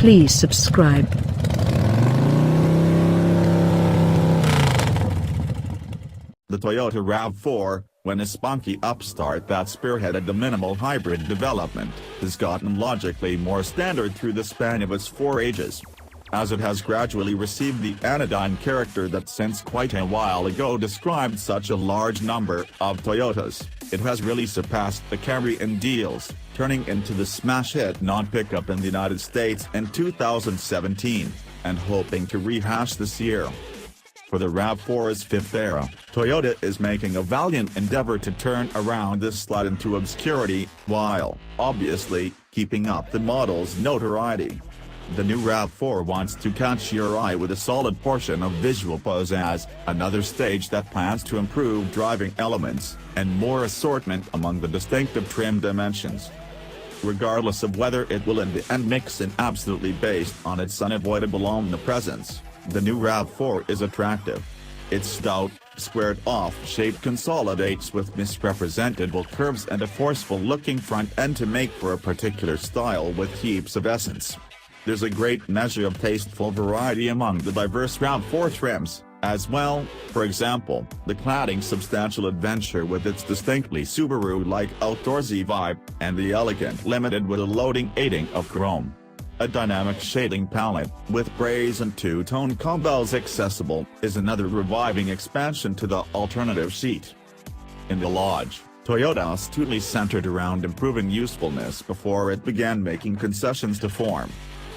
Please subscribe. The Toyota RAV4, when a spunky upstart that spearheaded the minimal hybrid development, has gotten logically more standard through the span of its 4 ages. As it has gradually received the anodyne character that since quite a while ago described such a large number of Toyotas, it has really surpassed the Camry in deals, turning into the smash hit non-pickup in the United States in 2017, and hoping to rehash this year. For the RAV4's 5th era, Toyota is making a valiant endeavor to turn around this slide into obscurity, while, obviously, keeping up the model's notoriety. The new RAV4 wants to catch your eye with a solid portion of visual pizazz, another stage that plans to improve driving elements, and more assortment among the distinctive trim dimensions. Regardless of whether it will in the end mix in absolutely based on its unavoidable omnipresence, the new RAV4 is attractive. Its stout, squared-off shape consolidates with misrepresented curves and a forceful-looking front end to make for a particular style with heaps of essence. There's a great measure of tasteful variety among the diverse RAV4 trims, as well. For example, the cladding-substantial adventure with its distinctly Subaru-like outdoorsy vibe, and the elegant limited with a loading aiding of chrome. A dynamic shading palette, with brazen two-tone combos accessible, is another reviving expansion to the alternative sheet. In the Lodge, Toyota astutely centered around improving usefulness before it began making concessions to form.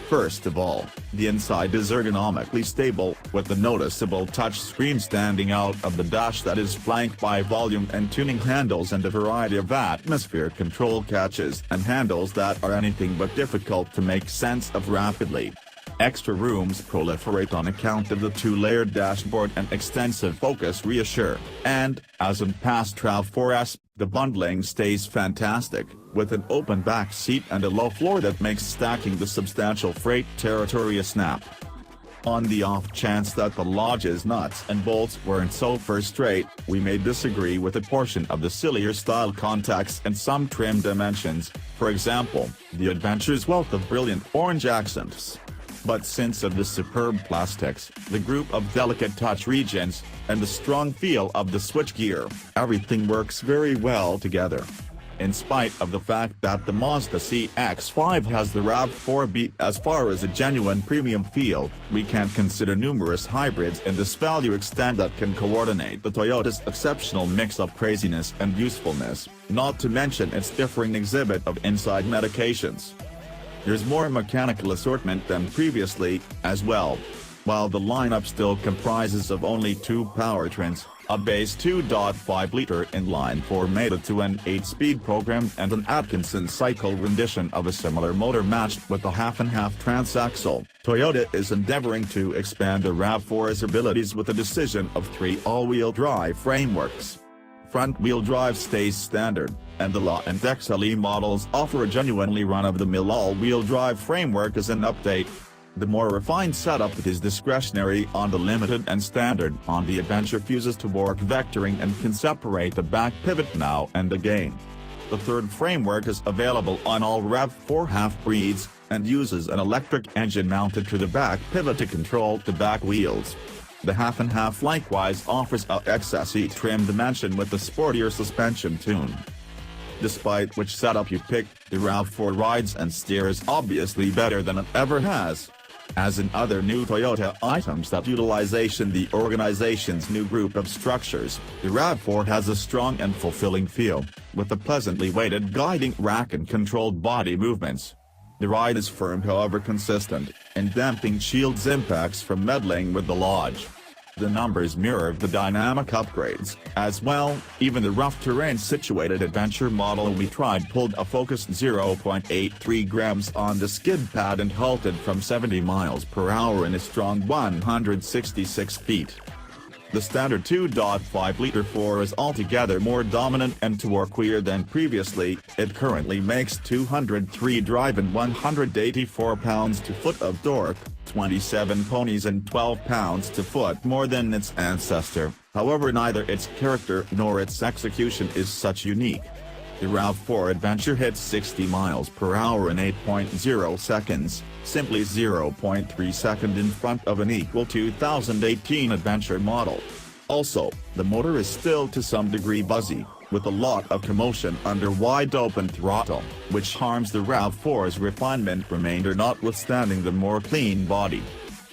First of all, the inside is ergonomically stable, with the noticeable touchscreen standing out of the dash that is flanked by volume and tuning handles and a variety of atmosphere control catches and handles that are anything but difficult to make sense of rapidly. Extra rooms proliferate on account of the 2-layered dashboard and extensive focus reassure, and, as in past RAV4s, the bundling stays fantastic, with an open back seat and a low floor that makes stacking the substantial freight territory a snap. On the off chance that the Lodge's nuts and bolts weren't so first-rate, we may disagree with a portion of the sillier style contacts and some trim dimensions, for example, the Adventure's wealth of brilliant orange accents. But since of the superb plastics, the group of delicate touch regions, and the strong feel of the switchgear, everything works very well together. In spite of the fact that the Mazda CX-5 has the RAV4 beat as far as a genuine premium feel, we can consider numerous hybrids in this value extent that can coordinate the Toyota's exceptional mix of craziness and usefulness, not to mention its differing exhibit of inside medications. There's more mechanical assortment than previously, as well. While the lineup still comprises of only 2 powertrains, a base 2.5-liter inline-4 mated to an 8-speed program and an Atkinson cycle rendition of a similar motor matched with a half-and-half transaxle, Toyota is endeavoring to expand the RAV4's abilities with a decision of 3 all-wheel drive frameworks. Front-wheel drive stays standard, and the La and XLE models offer a genuinely run-of-the-mill all-wheel drive framework as an update. The more refined setup is discretionary on the Limited and standard on the Adventure fuses to work vectoring and can separate the back pivot now and again. The third framework is available on all RAV4 half-breeds, and uses an electric engine mounted to the back pivot to control the back wheels. The half-and-half likewise offers a XSE trim dimension with a sportier suspension tune. Despite which setup you pick, the RAV4 rides and steers obviously better than it ever has. As in other new Toyota items that utilization the organization's new group of structures, the RAV4 has a strong and fulfilling feel, with a pleasantly weighted guiding rack and controlled body movements. The ride is firm however consistent, and damping shields impacts from meddling with the Lodge. The numbers mirror the dynamic upgrades, as well. Even the rough terrain situated Adventure model we tried pulled a focused 0.83 grams on the skid pad and halted from 70 miles per hour in a strong 166 feet. The standard 2.5-liter 4 is altogether more dominant and torquier than previously. It currently makes 203 drive and 184 pounds-to-foot of torque, 27 ponies and 12 pounds-to-foot more than its ancestor. However, neither its character nor its execution is such unique. The RAV4 Adventure hit 60 miles per hour in 8.0 seconds, simply 0.3 seconds in front of an equal 2018 Adventure model. Also, the motor is still to some degree buzzy, with a lot of commotion under wide-open throttle, which harms the RAV4's refinement remainder notwithstanding the more clean body.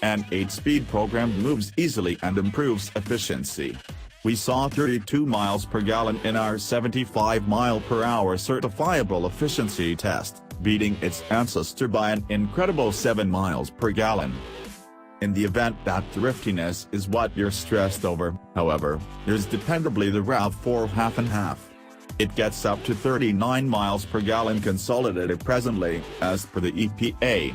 An 8-speed program moves easily and improves efficiency. We saw 32 miles per gallon in our 75 mile per hour certifiable efficiency test, beating its ancestor by an incredible 7 miles per gallon. In the event that thriftiness is what you're stressed over, however, there's dependably the RAV4 half and half. It gets up to 39 miles per gallon consolidated presently, as per the EPA.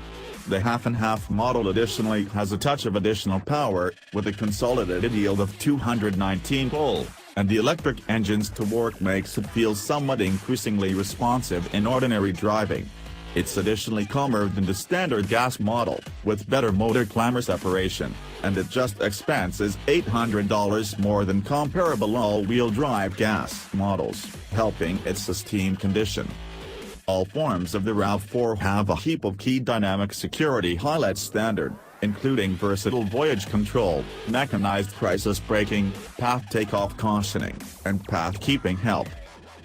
The half-and-half model additionally has a touch of additional power, with a consolidated yield of 219 volt, and the electric engine's torque makes it feel somewhat increasingly responsive in ordinary driving. It's additionally calmer than the standard gas model, with better motor clamor separation, and it just expenses $800 more than comparable all-wheel drive gas models, helping its sustain condition. All forms of the RAV4 have a heap of key dynamic security highlights standard, including versatile voyage control, mechanized crisis braking, path takeoff cautioning, and path keeping help.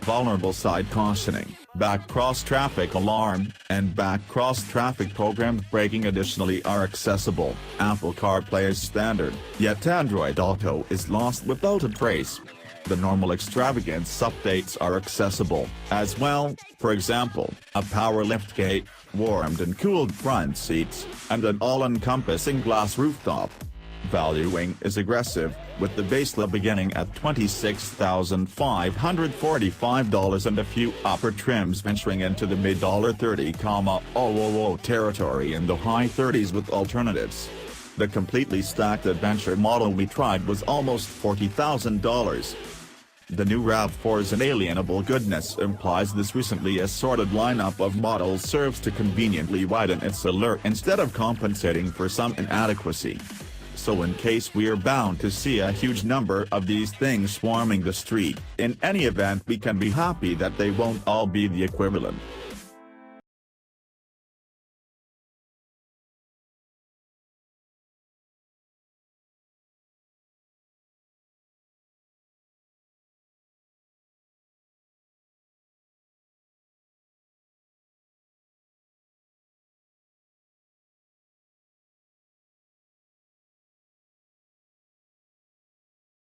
Vulnerable side cautioning, back cross traffic alarm, and back cross traffic programmed braking additionally are accessible. Apple CarPlay is standard, yet Android Auto is lost without a trace. The normal extravagance updates are accessible, as well, for example, a power liftgate, warmed and cooled front seats, and an all-encompassing glass rooftop. Valuing is aggressive, with the base level beginning at $26,545 and a few upper trims venturing into the mid-$30,000 territory and the high 30s with alternatives. The completely stacked Adventure model we tried was almost $40,000. The new RAV4's inalienable goodness implies this recently assorted lineup of models serves to conveniently widen its allure instead of compensating for some inadequacy. So in case we're bound to see a huge number of these things swarming the street, in any event we can be happy that they won't all be the equivalent.